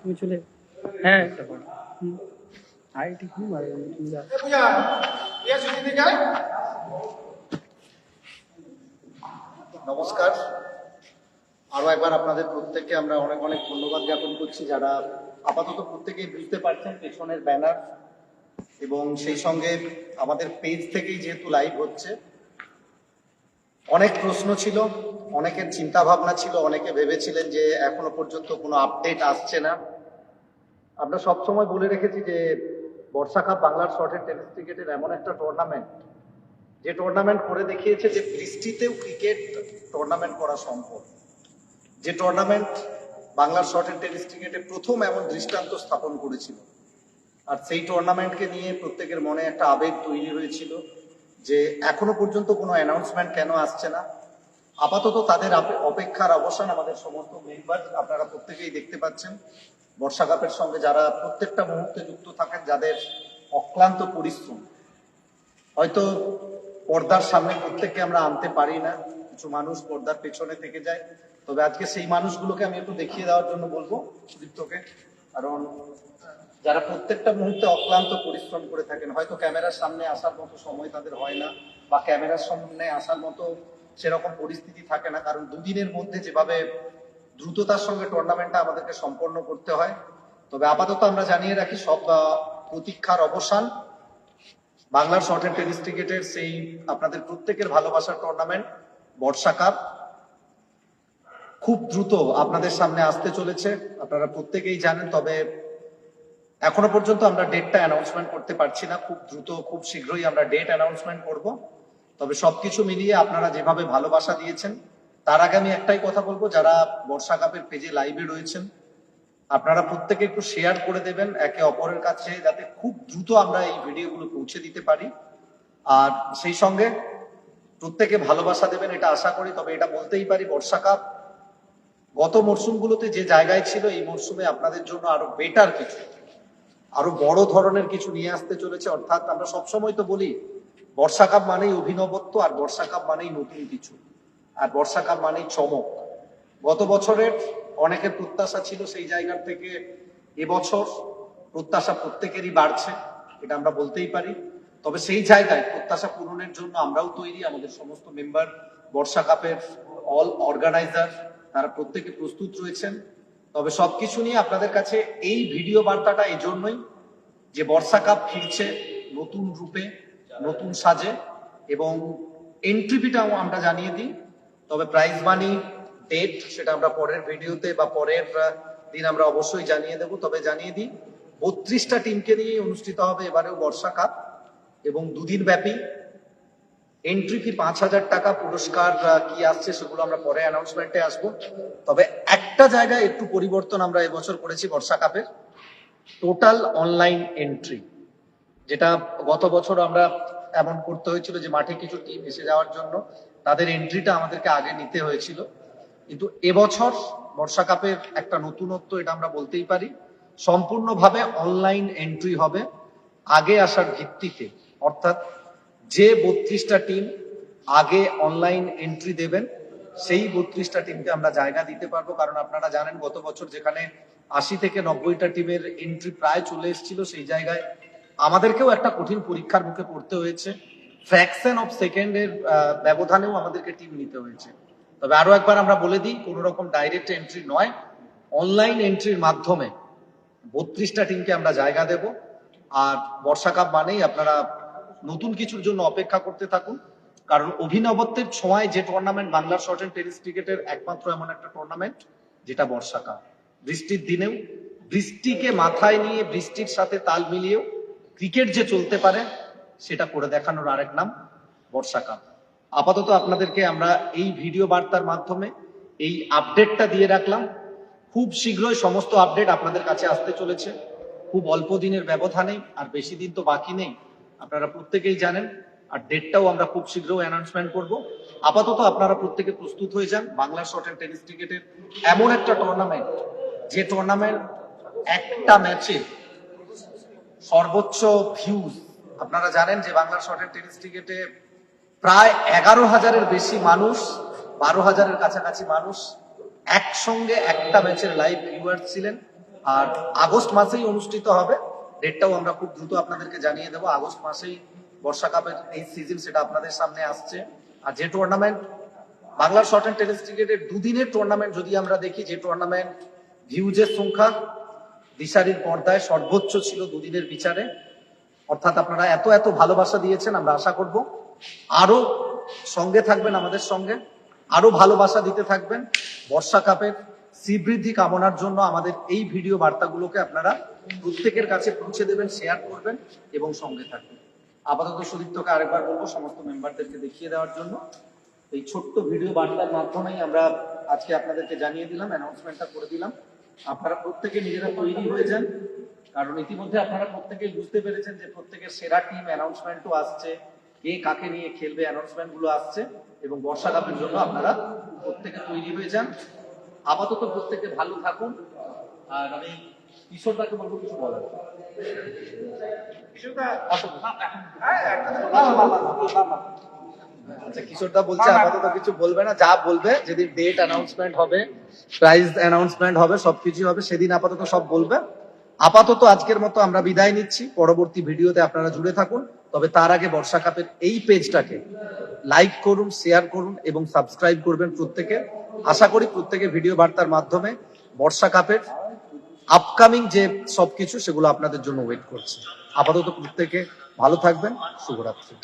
তুমি চলে হ্যাঁ একটা পড় আইটি কি মারে তুমি যা নমস্কার। আরো একবার আপনাদের প্রত্যেককে আমরা অনেক অনেক ধন্যবাদ জ্ঞাপন করছি, যারা আপাতত প্রত্যেকেই বুঝতে পারছেন পেছনের ব্যানার এবং সেই সঙ্গে আমাদের পেজ থেকেই যেহেতু লাইভ হচ্ছে। অনেক প্রশ্ন ছিল, অনেকের চিন্তা ভাবনা ছিল, অনেকে ভেবেছিলেন যে এখনো পর্যন্ত কোনো আপডেট আসছে না। আমরা সবসময় বলে রেখেছি যে বর্ষা কাপ বাংলার শর্ট টেনিস ক্রিকেটের এমন একটা টুর্নামেন্ট, যে টুর্নামেন্ট করে দেখিয়েছে যে বৃষ্টিতেও ক্রিকেট টুর্নামেন্ট করা সম্ভব, যে টুর্নামেন্ট বাংলার শর্ট টেনিস ক্রিকেটে প্রথম এমন দৃষ্টান্ত স্থাপন করেছিল। আর সেই টুর্নামেন্টকে নিয়ে প্রত্যেকের মনে একটা আবেগ তৈরি হয়েছিল যে এখনো পর্যন্ত কোনো অ্যানাউন্সমেন্ট কেন আসছে না। আপাতত তাদের অপেক্ষার অবসান। আমাদের সমস্ত মেম্বার আপনারা প্রত্যেকেই দেখতে পাচ্ছেন, বর্ষা কাপের সঙ্গে যারা প্রত্যেকটা মুহূর্তে যুক্ত থাকেন, যাদের অক্লান্ত পরিশ্রম। হয়তো পর্দার সামনে প্রত্যেককে আমরা আনতে পারি না, কিছু মানুষ পর্দার পেছনে থেকে যায়। তবে আজকে সেই মানুষগুলোকে আমি একটু দেখিয়ে দেওয়ার জন্য বলবো সুদীপ্তকে, কারণ যারা প্রত্যেকটা মুহূর্তে অক্লান্ত পরিশ্রম করে থাকেন। হয়তো ক্যামেরার সামনে আসার মতো সময় তাদের হয় না, বা ক্যামেরার সামনে আসার মতো সেরকম পরিস্থিতি থাকে না, কারণ দুদিনের মধ্যে যেভাবে দ্রুততার সঙ্গে টুর্নামেন্টটা আমাদেরকে সম্পন্ন করতে হয়। তবে আপাতত আমরা জানিয়ে রাখি, সব প্রতীক্ষার অবসান। বাংলার শর্ট টেনিস ক্রিকেটের সেই আপনাদের প্রত্যেকের ভালোবাসার টুর্নামেন্ট বর্ষা কাপ খুব দ্রুত আপনাদের সামনে আসতে চলেছে, আপনারা প্রত্যেকেই জানেন। তবে এখনো পর্যন্ত আমরা ডেটটা অ্যানাউন্সমেন্ট করতে পারছি না। খুব দ্রুত, খুব শীঘ্রই আমরা ডেট অ্যানাউন্সমেন্ট করব। তবে সবকিছু মিলিয়ে আপনারা যেভাবে ভালোবাসা দিয়েছেন, তার আগে আমি একটাই কথা বলবো, যারা বর্ষা কাপের পেজে লাইভে রয়েছেন, আপনারা প্রত্যেকে একটু শেয়ার করে দেবেন একে অপরের কাছে, যাতে খুব দ্রুত আমরা এই ভিডিওগুলো পৌঁছে দিতে পারি। আর সেই সঙ্গে প্রত্যেকে ভালোবাসা দেবেন, এটা আশা করি। তবে এটা বলতেই পারি, বর্ষা কাপ গত মরশুমগুলোতে যে জায়গায় ছিল, এই মরশুমে আপনাদের জন্য আরো বেটার কিছু, আরো বড় ধরনের কিছু নিয়ে আসতে চলেছে। অর্থাৎ আমরা সবসময় তো বলি, বর্ষা কাপ মানেই অভিনবত্ব, আর বর্ষা কাপ মানেই নতুন কিছু, আর বর্ষা কাপ মানেই চমক। গত বছরের অনেকের প্রত্যাশা ছিল, সেই জায়গার থেকে এবছর প্রত্যাশা প্রত্যেকেরই বাড়ছে, এটা আমরা বলতেই পারি। তবে সেই জায়গায় প্রত্যাশা পূরণের জন্য আমরাও তৈরি, আমাদের সমস্ত মেম্বার, বর্ষা কাপের অল অর্গানাইজার, তারা প্রত্যেকে প্রস্তুত রয়েছেন। তবে সবকিছু নিয়ে আপনাদের কাছে এই ভিডিও বার্তাটা এই জন্যই, যে বর্ষা কাপ ফিরছে নতুন রূপে, নতুন সাজে, এবং এন্ট্রি ফিটাও আমরা জানিয়ে দিই। তবে প্রাইজ মানি, ডেট, সেটা আমরা পরের ভিডিওতে বা পরের দিন আমরা অবশ্যই জানিয়ে দেব। তবে জানিয়ে দিই, 32টা টিমকে নিয়ে অনুষ্ঠিত হবে এবারেও বর্ষা কাপ, এবং দুদিন ব্যাপী। এন্ট্রি ফি 5,000 টাকা, পুরস্কার কি আসছে সেগুলো আমরা পরে অ্যানাউন্সমেন্টে আসবো। তবে একটা জায়গায় একটু পরিবর্তন আমরা এবছর করেছি বর্ষা কাপের, টোটাল অনলাইন এন্ট্রি। যেটা গত বছর আমরা এমন করতে হয়েছিল যে মাঠে কিছু টিম এসে যাওয়ার জন্য তাদের এন্ট্রিটা আমাদেরকে আগে নিতে হয়েছিল, কিন্তু এবছর বর্ষা কাপের একটা নতুনত্ব, এটা আমরা বলতেই পারি, সম্পূর্ণভাবে অনলাইন এন্ট্রি হবে আগে আসার ভিত্তিতে। অর্থাৎ যে 32টা টিম আগে অনলাইন এন্ট্রি দেবেন, সেই 32টা টিমকে আমরা জায়গা দিতে পারবো। কারণ আপনারা জানেন, গত বছর যেখানে 80 থেকে 90টা টিমের এন্ট্রি প্রায় চলে এসেছিল, সেই জায়গায় আমাদেরকেও একটা কঠিন পরীক্ষার মুখে পড়তে হয়েছে। ফ্র্যাকশন অফ সেকেন্ডের ব্যবধানেও আমাদেরকে টিম নিতে হয়েছে। তবে আরো একবার আমরা বলে দিই, কোন রকম ডাইরেক্ট এন্ট্রি নয়, অনলাইন এন্ট্রির মাধ্যমে 32টা টিমকে আমরা জায়গা দেব। আর বর্ষা কাপ মানেই আপনারা নতুন কিছুর জন্য অপেক্ষা করতে থাকুন, কারণ অভিনবত্বের ছোঁয়ায় যে টুর্নামেন্ট বাংলার শর্ট টেনিস ক্রিকেটের একমাত্র এমন একটা টুর্নামেন্ট, যেটা বর্ষা কাপ। বৃষ্টির দিনেও, বৃষ্টিকে মাথায় নিয়ে, বৃষ্টির সাথে তাল মিলিয়েও ক্রিকেট যে চলতে পারে, সেটা করে দেখানোর আরেক নাম বর্ষা কাপ। আপাতত আপনাদেরকে আমরা এই ভিডিও বার্তার মাধ্যমে এই আপডেটটা দিয়ে রাখলাম। খুব শীঘ্রই সমস্ত আপডেট আপনাদের কাছে আসতে চলেছে, খুব অল্প দিনের ব্যবধানেই, আর বেশি দিন তো বাকি নেই, আপনারা প্রত্যেকেই জানেন। আর ডেটটাও আমরা খুব শীঘ্রই অ্যানাউন্সমেন্ট করব। আপাতত আপনারা প্রত্যেকে প্রস্তুত হয়ে যান। বাংলার শর্ট টেনিস ক্রিকেটের এমন একটা টুর্নামেন্ট, যে টুর্নামেন্ট একটা ম্যাচে সর্বোচ্চ ভিউজ, আপনারা জানেন যে বাংলার শর্ট টেনিস ক্রিকেটে প্রায় 11,000-এর বেশি মানুষ, 12,000-এর কাছাকাছি মানুষ একসঙ্গে একটা ম্যাচের লাইভ ভিউয়ার ছিলেন। আর আগস্ট মাসেই অনুষ্ঠিত হবে, ডেটটাও আমরা খুব দ্রুত আপনাদেরকে জানিয়ে দেবো। আগস্ট মাসেই বর্ষা কাপের এই সিজন সেটা আপনাদের সামনে আসছে। আর যে টুর্নামেন্ট বাংলার শর্ট অ্যান্ড টেনিস ক্রিকেটের দুদিনের টুর্নামেন্ট যদি আমরা দেখি, যে টুর্নামেন্ট ভিউজের সংখ্যা দিশারির পর্দায় সর্বোচ্চ ছিল দুদিনের বিচারে, অর্থাৎ আপনারা এত এত ভালোবাসা দিয়েছেন, আমরা আশা করব আরো সঙ্গে থাকবেন, আমাদের সঙ্গে আরো ভালোবাসা দিতে থাকবেন। বর্ষা কাপের শ্রীবৃদ্ধি কামনার জন্য আমাদের এই ভিডিও বার্তাগুলোকে আপনারা প্রত্যেকের কাছে পৌঁছে দেবেন, শেয়ার করবেন এবং সঙ্গে থাকবেন। আপাতত সুদীপ্তকে আরেকবার বলবো সমস্ত মেম্বারদেরকে দেখিয়ে দেওয়ার জন্য। এই ছোট্ট ভিডিও বার্তার মাধ্যমেই আমরা আজকে আপনাদেরকে জানিয়ে দিলাম, অ্যানাউন্সমেন্টটা করে দিলাম। আপনারা প্রত্যেকে নিজেরা তৈরি হয়ে যান, কারণ ইতিমধ্যে আপনারা প্রত্যেকেই বুঝতে পেরেছেন যে প্রত্যেকের সেরা টিম অ্যানাউন্সমেন্টও আসছে, কে কাকে নিয়ে খেলবে অ্যানাউন্সমেন্ট গুলো আসছে, এবং বর্ষা কাপের জন্য আপনারা প্রত্যেকে তৈরি হয়ে যান। আপাতত প্রত্যেকে ভালো থাকুন। আর আমি কিশোরদাকে বলবো কিছু বলার। আচ্ছা, কিশোরদা বলছে আপাতত কিছু বলবে না, যা বলবে যেদিন ডেট অ্যানাউন্সমেন্ট হবে, প্রাইজ অ্যানাউন্সমেন্ট হবে, সবকিছু হবে, সেদিন আপাতত সব বলবে। আপাতত আজকের মতো আমরা বিদায় নিচ্ছি, পরবর্তী ভিডিওতে আপনারা জুড়ে থাকুন। তবে তার আগে বর্ষা কাপের এই পেজটাকে লাইক করুন, শেয়ার করুন এবং সাবস্ক্রাইব করবেন প্রত্যেকে। আশা করি প্রত্যেকে ভিডিও বার্তার মাধ্যমে বর্ষা কাপের আপকামিং যে সবকিছু সেগুলো আপনাদের জন্য ওয়েট করছে। আপাতত প্রত্যেকে ভালো থাকবেন, শুভরাত্রি।